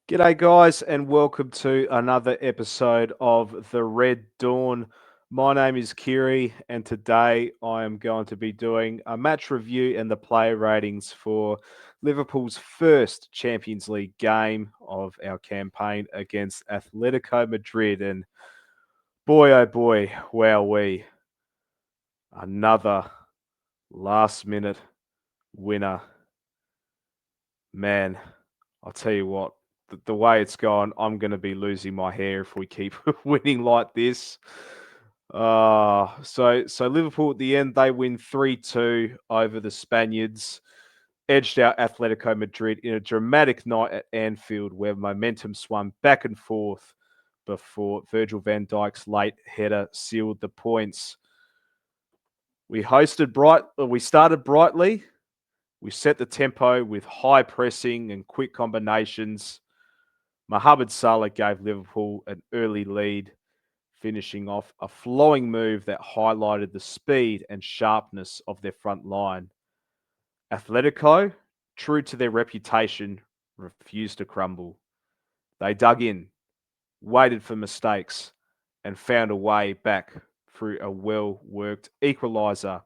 G'day, guys, and welcome to another episode of The Red Dawn. My name is Kiri, and today I am going to be doing a match review and the player ratings for Liverpool's first Champions League game of our campaign against Atletico Madrid. And boy, oh boy, wowee, another last minute winner. Man, I'll tell you what, the way it's gone, I'm going to be losing my hair if we keep winning like this. So Liverpool at the end, they win 3-2 over the Spaniards, edged out Atletico Madrid in a dramatic night at Anfield where momentum swung back and forth before Virgil van Dijk's late header sealed the points. We started brightly. We set the tempo with high pressing and quick combinations. Mohamed Salah gave Liverpool an early lead, finishing off a flowing move that highlighted the speed and sharpness of their front line. Atletico, true to their reputation, refused to crumble. They dug in, waited for mistakes, and found a way back through a well worked equaliser.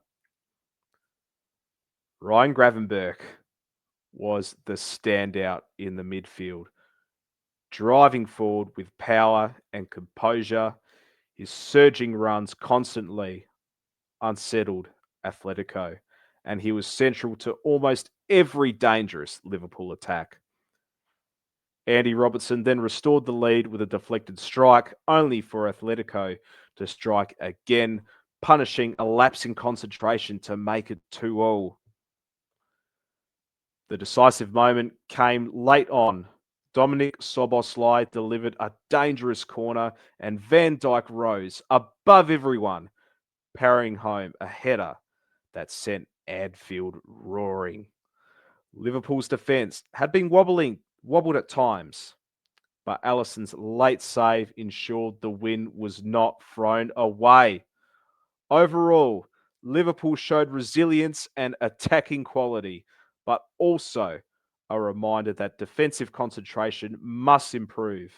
Ryan Gravenberch was the standout in the midfield, driving forward with power and composure. His surging runs constantly unsettled Atletico, and he was central to almost every dangerous Liverpool attack. Andy Robertson then restored the lead with a deflected strike, only for Atletico to strike again, punishing a lapse in concentration to make it 2-2. The decisive moment came late on. Dominic Soboslai delivered a dangerous corner, and Van Dijk rose above everyone, parrying home a header that sent Anfield roaring. Liverpool's defence had been wobbled at times, but Alisson's late save ensured the win was not thrown away. Overall, Liverpool showed resilience and attacking quality, but also a reminder that defensive concentration must improve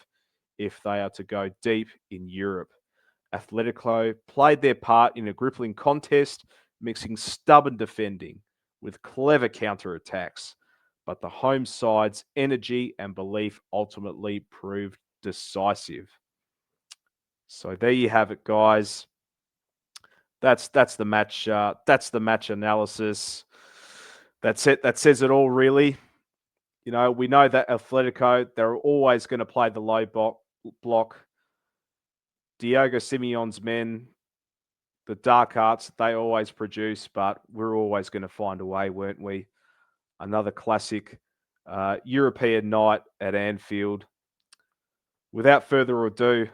if they are to go deep in Europe. Atletico played their part in a gripping contest, mixing stubborn defending with clever counter-attacks, but the home side's energy and belief ultimately proved decisive. So there you have it, guys. That's the match. That's the match analysis. That's it. That says it all, really. You know, we know that Atletico, they're always going to play the low block. Diego Simeone's men, the dark arts, they always produce, but we're always going to find a way, weren't we? Another classic European night at Anfield. Without further ado,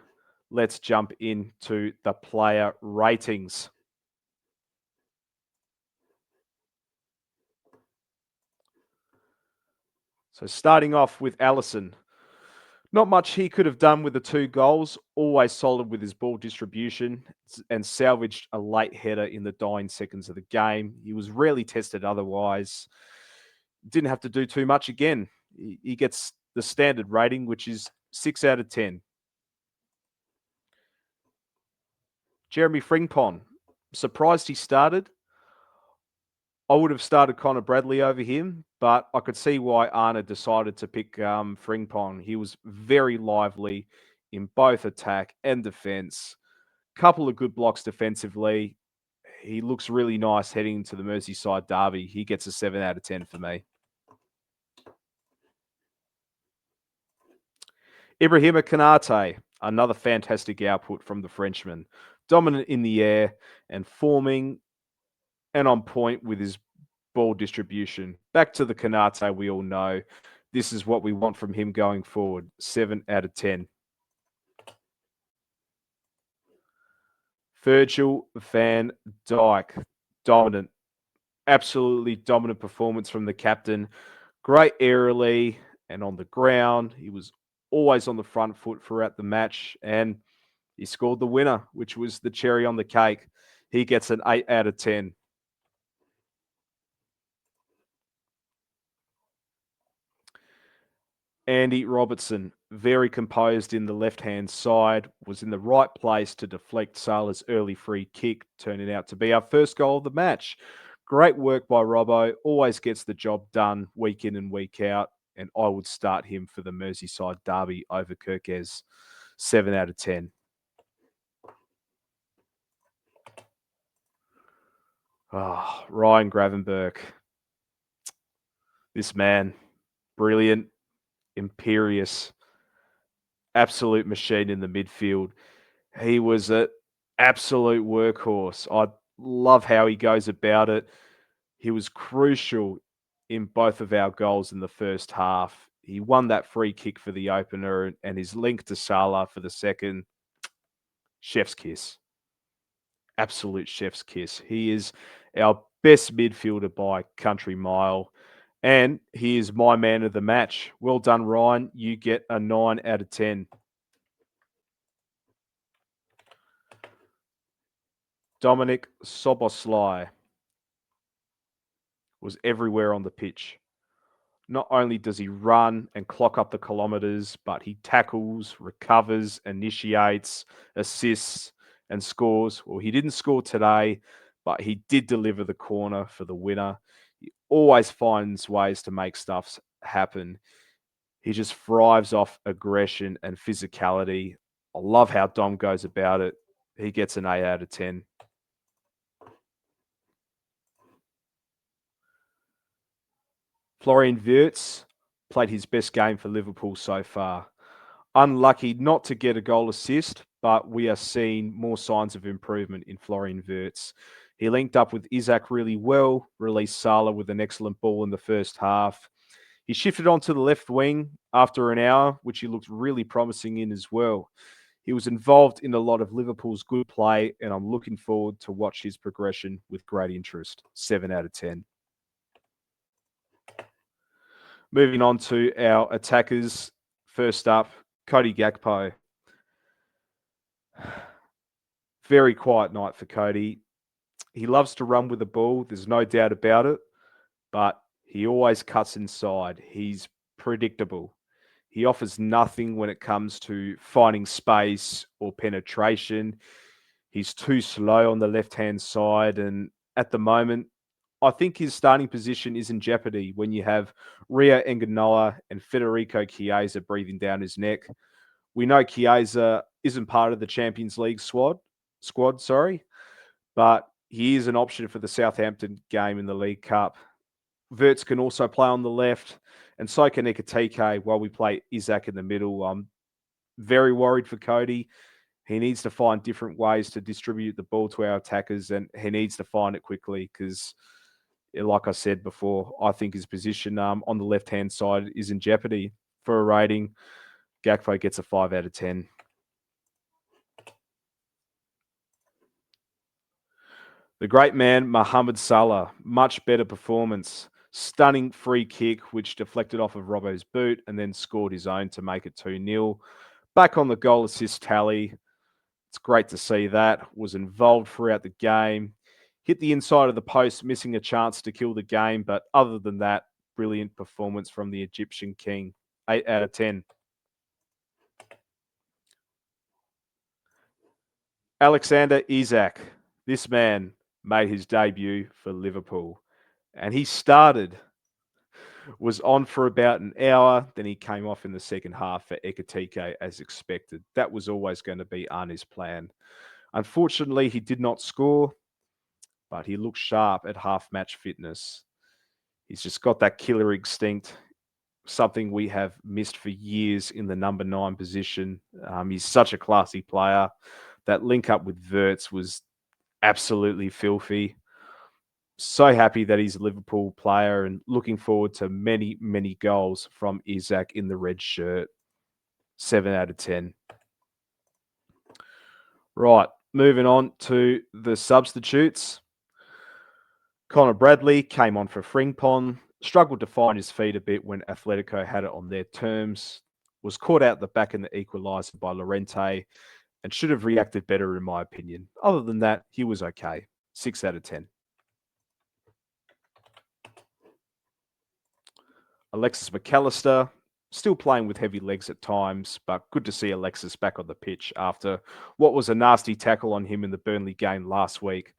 let's jump into the player ratings. So starting off with Alisson. Not much he could have done with the two goals, always solid with his ball distribution and salvaged a late header in the dying seconds of the game. He was rarely tested otherwise. Didn't have to do too much again. He gets the standard rating, which is 6 out of 10. Jeremy Frimpong, surprised he started. I would have started Connor Bradley over him, but I could see why Arna decided to pick Frimpong. He was very lively in both attack and defence. Couple of good blocks defensively. He looks really nice heading into the Merseyside derby. He gets a 7 out of 10 for me. Ibrahima Kanate, another fantastic output from the Frenchman. Dominant in the air and forming and on point with his ball distribution. Back to the Kanate we all know. This is what we want from him going forward. 7 out of 10. Virgil van Dijk, dominant. Absolutely dominant performance from the captain. Great aerially and on the ground. He was always on the front foot throughout the match, and he scored the winner, which was the cherry on the cake. He gets an 8 out of 10. Andy Robertson, very composed in the left-hand side, was in the right place to deflect Salah's early free kick, turning out to be our first goal of the match. Great work by Robbo, always gets the job done week in and week out, and I would start him for the Merseyside derby over Kirkes. 7 out of 10. Oh, Ryan Gravenberch. This man, brilliant, imperious, absolute machine in the midfield. He was an absolute workhorse. I love how he goes about it. He was crucial in both of our goals in the first half. He won that free kick for the opener and his link to Salah for the second. Chef's kiss. Absolute chef's kiss. He is our best midfielder by country mile. And he is my man of the match. Well done, Ryan. You get a 9 out of 10. Dominic Soboslai was everywhere on the pitch. Not only does he run and clock up the kilometers, but he tackles, recovers, initiates, assists, and scores. Well, he didn't score today, but he did deliver the corner for the winner. He always finds ways to make stuff happen. He just thrives off aggression and physicality. I love how Dom goes about it. He gets an 8 out of 10. Florian Wirtz played his best game for Liverpool so far. Unlucky not to get a goal assist, but we are seeing more signs of improvement in Florian Wirtz. He linked up with Isaac really well, released Salah with an excellent ball in the first half. He shifted onto the left wing after an hour, which he looked really promising in as well. He was involved in a lot of Liverpool's good play, and I'm looking forward to watch his progression with great interest. 7 out of 10. Moving on to our attackers. First up, Cody Gakpo. Very quiet night for Cody. He loves to run with the ball. There's no doubt about it, but he always cuts inside. He's predictable. He offers nothing when it comes to finding space or penetration. He's too slow on the left-hand side. And at the moment, I think his starting position is in jeopardy when you have Ria Enganoa and Federico Chiesa breathing down his neck. We know Chiesa isn't part of the Champions League squad, but he is an option for the Southampton game in the League Cup. Wirtz can also play on the left, and so can Ekitike while we play Isaac in the middle. I'm very worried for Cody. He needs to find different ways to distribute the ball to our attackers, and he needs to find it quickly because, like I said before, I think his position on the left-hand side is in jeopardy. For a rating, Gakpo gets a 5 out of 10. The great man, Mohamed Salah, much better performance. Stunning free kick, which deflected off of Robbo's boot and then scored his own to make it 2-0. Back on the goal assist tally. It's great to see that. Was involved throughout the game. Hit the inside of the post, missing a chance to kill the game. But other than that, brilliant performance from the Egyptian king. 8 out of 10. Alexander Isak. This man made his debut for Liverpool. And he was on for about an hour. Then he came off in the second half for Ekitike as expected. That was always going to be Arne's plan. Unfortunately, he did not score, but he looked sharp at half-match fitness. He's just got that killer instinct, something we have missed for years in the number 9 position. He's such a classy player. That link up with Wirtz was absolutely filthy. So happy that he's a Liverpool player and looking forward to many, many goals from Isaac in the red shirt. 7 out of 10. Right, moving on to the substitutes. Connor Bradley came on for Frimpong, struggled to find his feet a bit when Atletico had it on their terms, was caught out the back in the equaliser by Llorente, and should have reacted better in my opinion. Other than that, he was okay. 6 out of 10. Alexis McAllister, still playing with heavy legs at times, but good to see Alexis back on the pitch after what was a nasty tackle on him in the Burnley game last week.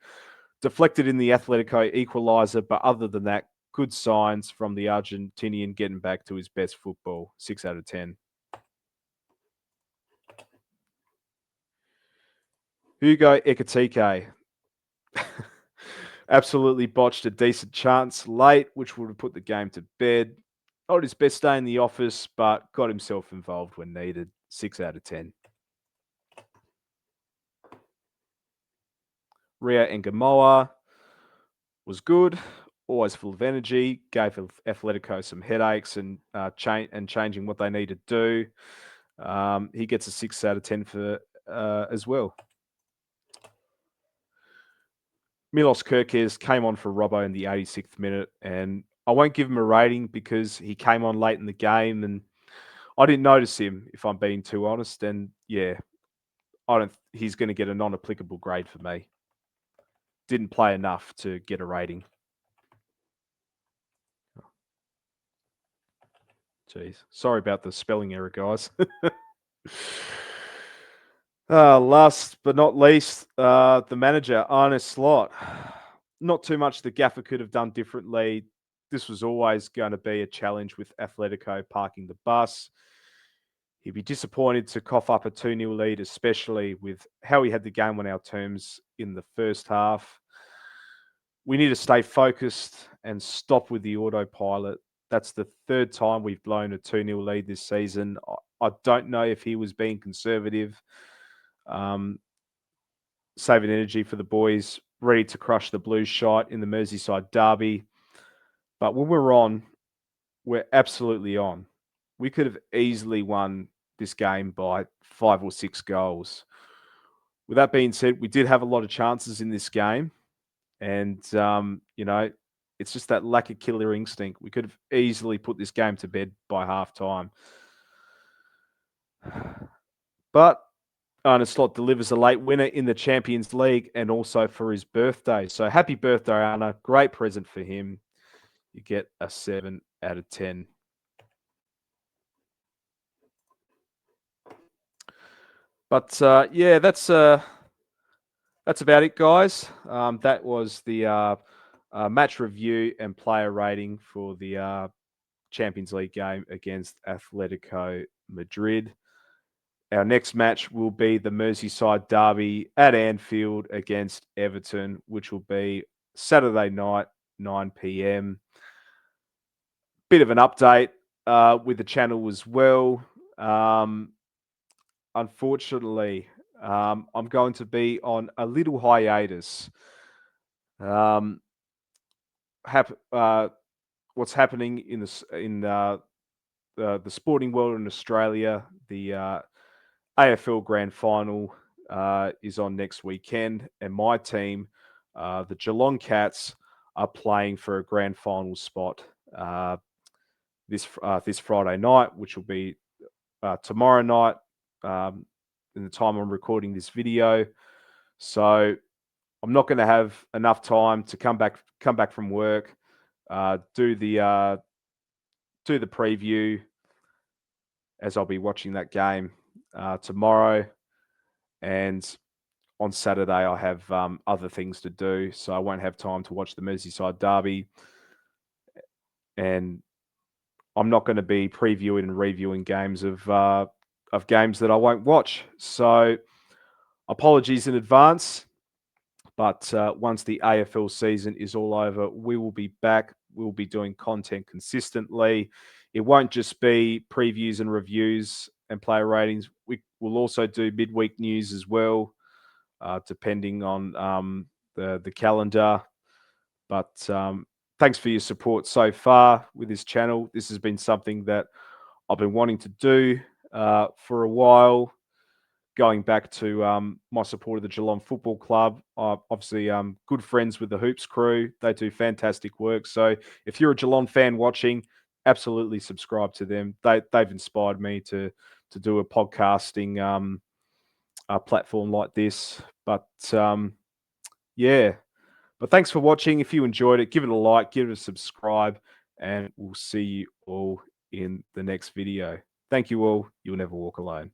Deflected in the Atletico equaliser, but other than that, good signs from the Argentinian getting back to his best football. 6 out of 10. Hugo Ekitike absolutely botched a decent chance late, which would have put the game to bed. Not his best day in the office, but got himself involved when needed. 6 out of 10. Ria Ngamoa was good, always full of energy, gave Atletico some headaches and changing what they need to do. He gets a 6 out of 10 for as well. Milos Kerkez came on for Robbo in the 86th minute, and I won't give him a rating because he came on late in the game, and I didn't notice him, if I'm being too honest. And yeah, he's going to get a non-applicable grade for me. Didn't play enough to get a rating. Jeez, sorry about the spelling error, guys. Last but not least, the manager, Arne Slot. Not too much the gaffer could have done differently. This was always going to be a challenge with Atletico parking the bus. He'd be disappointed to cough up a 2-0 lead, especially with how he had the game on our terms in the first half. We need to stay focused and stop with the autopilot. That's the third time we've blown a 2-0 lead this season. I don't know if he was being conservative, saving energy for the boys, ready to crush the Blues shite in the Merseyside derby. But when we're on, we're absolutely on. We could have easily won this game by 5 or 6 goals. With that being said, we did have a lot of chances in this game. And, it's just that lack of killer instinct. We could have easily put this game to bed by half time. But Arne Slot delivers a late winner in the Champions League and also for his birthday. So happy birthday, Arne. Great present for him. You get a 7 out of 10. But that's about it, guys. That was the match review and player rating for the Champions League game against Atletico Madrid. Our next match will be the Merseyside derby at Anfield against Everton, which will be Saturday night, 9 p.m. Bit of an update with the channel as well. Unfortunately, I'm going to be on a little hiatus. What's happening in the sporting world in Australia? The AFL Grand Final is on next weekend, and my team, the Geelong Cats, are playing for a Grand Final spot this Friday night, which will be tomorrow night. In the time I'm recording this video, so I'm not going to have enough time to come back from work, do the preview, as I'll be watching that game tomorrow, and on Saturday I have other things to do, so I won't have time to watch the Merseyside derby, and I'm not going to be previewing and reviewing games of games that I won't watch. So apologies in advance. But once the AFL season is all over, we will be back. We'll be doing content consistently. It won't just be previews and reviews and player ratings. We will also do midweek news as well, depending on the calendar. But thanks for your support so far with this channel. This has been something that I've been wanting to do for a while. Going back to my support of the Geelong Football Club, obviously good friends with the Hoops crew. They do fantastic work. So if you're a Geelong fan watching, absolutely subscribe to them. They've inspired me to do a podcasting platform like this. But yeah, but thanks for watching. If you enjoyed it, give it a like, give it a subscribe, and we'll see you all in the next video. Thank you all. You'll never walk alone.